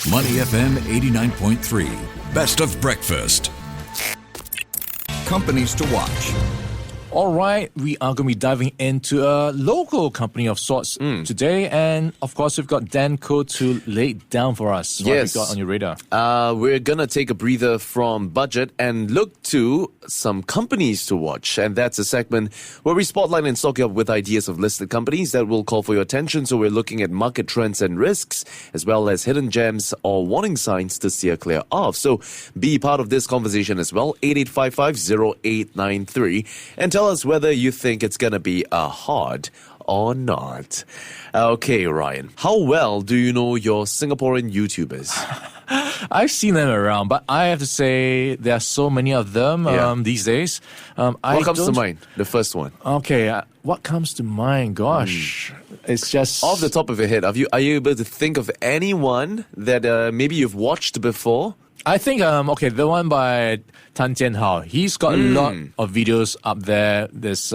Money FM 89.3. Best of breakfast. Companies to watch. All right, we are going to be diving into a local company of sorts today. And, of course, we've got Dan Koh to lay it down for us. What have you got on your radar? We're going to take a breather from budget and look to some companies to watch. And that's a segment where we spotlight and stock you up with ideas of listed companies that will call for your attention. So we're looking at market trends and risks, as well as hidden gems or warning signs to steer clear of. So be part of this conversation as well, 8855-0893. And tell us whether you think it's going to be a hard or not. Okay, Ryan, how well do you know your Singaporean YouTubers? I've seen them around, but I have to say there are so many of them these days. What comes to mind? The first one. Okay, what comes to mind? Gosh, it's just... Off the top of your head, are you able to think of anyone that maybe you've watched before? I think, the one by Tan Jianhao, he's got a lot of videos up there. There's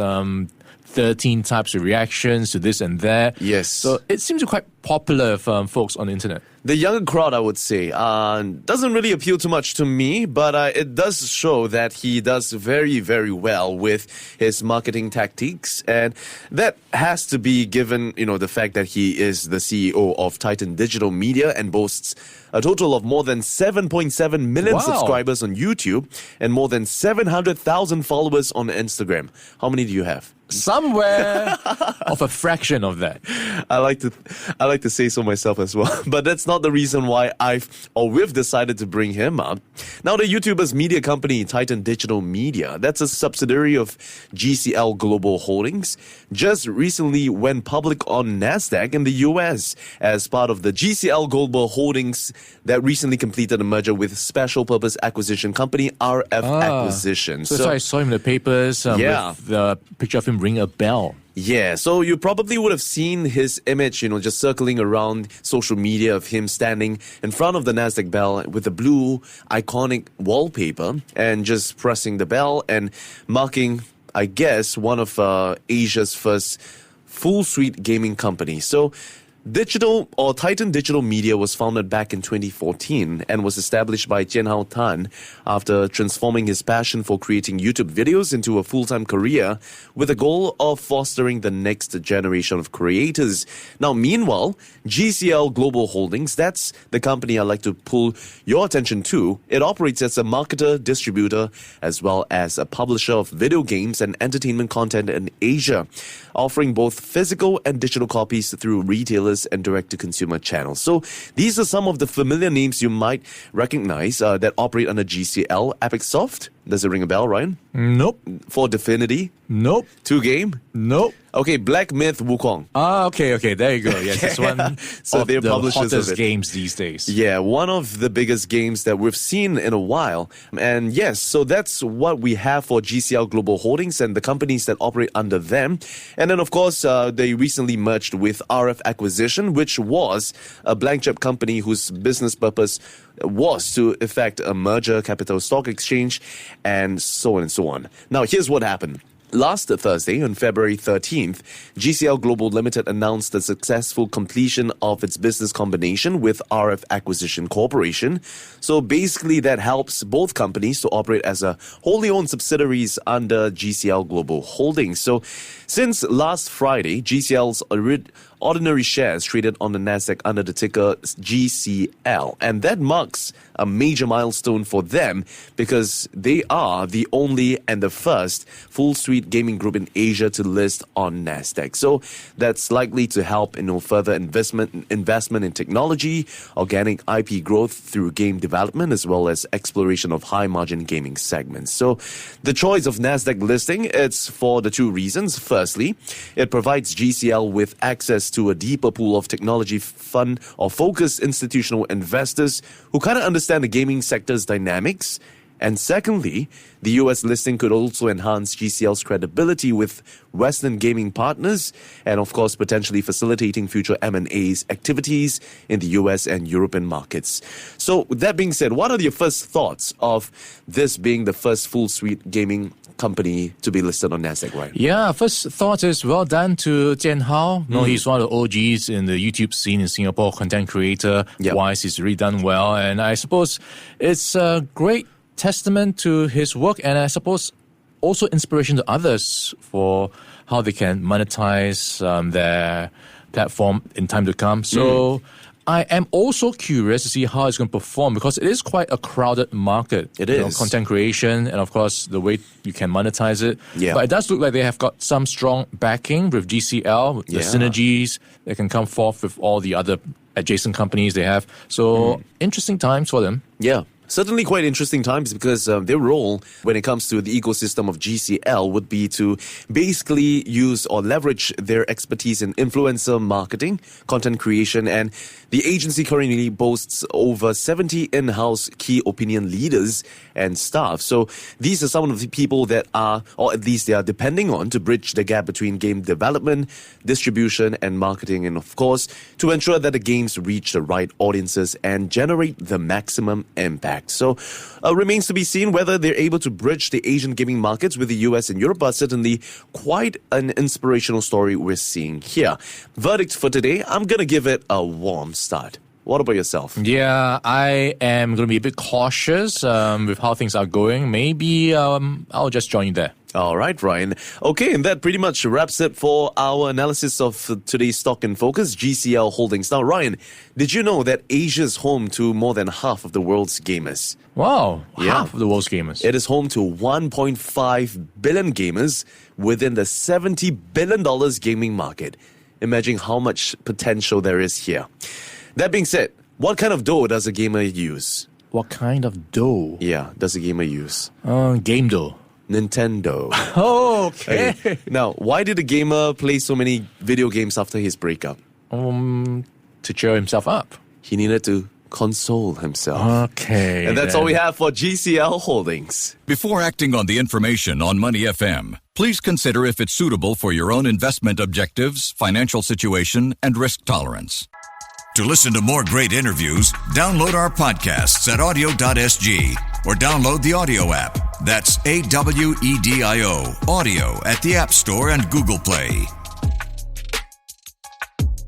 13 types of reactions to this and that. Yes. So it seems to be quite popular for folks on the internet. The younger crowd, I would say, doesn't really appeal too much to me, but it does show that he does very, very well with his marketing tactics. And that has to be given, the fact that he is the CEO of Titan Digital Media and boasts a total of more than 7.7 million subscribers on YouTube and more than 700,000 followers on Instagram. How many do you have? Somewhere of a fraction of that. I like to say so myself as well, but that's not the reason why we've decided to bring him up. Now, the YouTuber's media company, Titan Digital Media, that's a subsidiary of GCL Global Holdings, just recently went public on Nasdaq in the US as part of the GCL Global Holdings that recently completed a merger with special purpose acquisition company RF Acquisition. So I saw him in the papers with the picture of him ring a bell. Yeah, so you probably would have seen his image, just circling around social media of him standing in front of the Nasdaq bell with the blue iconic wallpaper and just pressing the bell and marking, I guess, one of Asia's first full suite gaming companies. So Titan Digital Media was founded back in 2014 and was established by Jianhao Tan after transforming his passion for creating YouTube videos into a full-time career with the goal of fostering the next generation of creators. Now, meanwhile, GCL Global Holdings, that's the company I'd like to pull your attention to. It operates as a marketer, distributor, as well as a publisher of video games and entertainment content in Asia, offering both physical and digital copies through retailers and direct-to-consumer channels. So these are some of the familiar names you might recognize that operate under GCL. Epic Soft, does it ring a bell, Ryan? Nope. For Definity? Nope. 2Game? Nope. Okay, Black Myth Wukong. Okay, there you go. Yes, it's one so of they're the publishers hottest of it. games these days. Yeah, one of the biggest games that we've seen in a while. And yes, so that's what we have for GCL Global Holdings and the companies that operate under them. And then, of course, they recently merged with RF Acquisition, which was a blank check company whose business purpose was to effect a merger, capital stock exchange, and so on and so on. Now, here's what happened. Last Thursday, on February 13th, GCL Global Limited announced the successful completion of its business combination with RF Acquisition Corporation. So basically, that helps both companies to operate as a wholly owned subsidiaries under GCL Global Holdings. So since last Friday, GCL's ordinary shares traded on the Nasdaq under the ticker GCL. And that marks a major milestone for them because they are the only and the first full suite gaming group in Asia to list on Nasdaq. So that's likely to help further investment in technology, organic IP growth through game development, as well as exploration of high margin gaming segments. So the choice of Nasdaq listing, it's for the two reasons. Firstly, it provides GCL with access to a deeper pool of technology fund or focused institutional investors who kind of understand the gaming sector's dynamics And secondly, the US listing could also enhance GCL's credibility with Western gaming partners and, of course, potentially facilitating future M&A's activities in the US and European markets. So, with that being said, what are your first thoughts of this being the first full suite gaming company to be listed on Nasdaq, right? Yeah, first thought is well done to Jianhao. No, he's one of the OGs in the YouTube scene in Singapore, content creator. Yep. Wise, he's really done well. And I suppose it's a great testament to his work, and I suppose also inspiration to others for how they can monetize their platform in time to come. So I am also curious to see how it's going to perform because it is quite a crowded market. It is. Content creation and, of course, the way you can monetize it. Yeah. But it does look like they have got some strong backing with GCL, the synergies that can come forth with all the other adjacent companies they have. So interesting times for them. Yeah. Certainly quite interesting times because their role when it comes to the ecosystem of GCL would be to basically use or leverage their expertise in influencer marketing, content creation, and the agency currently boasts over 70 in-house key opinion leaders and staff. So these are some of the people that are, or at least they are depending on to bridge the gap between game development, distribution, and marketing, and of course, to ensure that the games reach the right audiences and generate the maximum impact. So remains to be seen whether they're able to bridge the Asian gaming markets with the US and Europe, but certainly quite an inspirational story we're seeing here. Verdict for today, I'm going to give it a warm start. What about yourself? Yeah, I am going to be a bit cautious with how things are going. Maybe I'll just join you there. All right, Ryan. Okay, and that pretty much wraps it for our analysis of today's stock in focus, GCL Holdings. Now, Ryan, did you know that Asia is home to more than half of the world's gamers? Wow, Yeah. half of the world's gamers. It is home to 1.5 billion gamers within the $70 billion gaming market. Imagine how much potential there is here. That being said, what kind of dough does a gamer use? What kind of dough? Yeah, does a gamer use? Game dough. Nintendo. Okay. Okay. Now, why did the gamer play so many video games after his breakup? To cheer himself up. He needed to console himself. Okay. And that's all we have for GCL Holdings. Before acting on the information on Money FM, please consider if it's suitable for your own investment objectives, financial situation, and risk tolerance. To listen to more great interviews, download our podcasts at audio.sg or download the audio app. That's AWEDIO, audio at the App Store and Google Play.